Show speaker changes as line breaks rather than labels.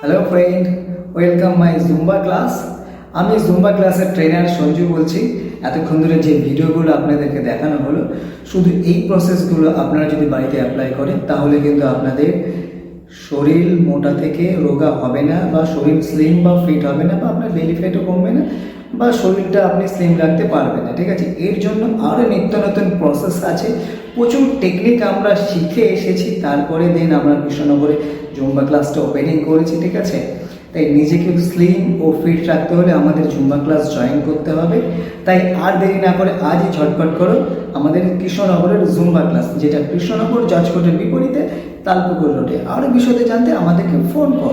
Hello friend, welcome my Zumba class. আমি Zumba ক্লাসের trainer Sanju বলছি। এতক্ষণ ধরে যে ভিডিওগুলো আপনাদেরকে দেখানো হলো, শুধু এই প্রসেসগুলো আপনারা যদি বাড়িতে অ্যাপ্লাই করেন তাহলে কিন্তু আপনাদের শরীর মোটা থেকে রোগা হবে না, বা শরীর স্লিম বা ফিট হবে না, বা আপনার বেলি ফ্যাটও কমবে না, বা শরীরটা আপনি স্লিম রাখতে পারবেন না। ঠিক আছে, এর জন্য আরও নিত্য নতুন প্রসেস আছে, প্রচুর টেকনিক আমরা শিখে এসেছি, তারপরে দিন আমরা কৃষ্ণনগরে জুম্বা ক্লাসটা ওপেনিং করেছি। ঠিক আছে, তাই নিজেকে স্লিম ও ফিট রাখতে হলে আমাদের জুম্বা ক্লাস জয়েন করতে হবে। তাই আর দেরি না করে আজই ঝটপট করো আমাদের কৃষ্ণনগরের জুম্বা ক্লাস, যেটা কৃষ্ণনগর জজকোর্টের বিপরীতে তালপুকুর রোডে। আরও বিশদে জানতে আমাদেরকে ফোন করো।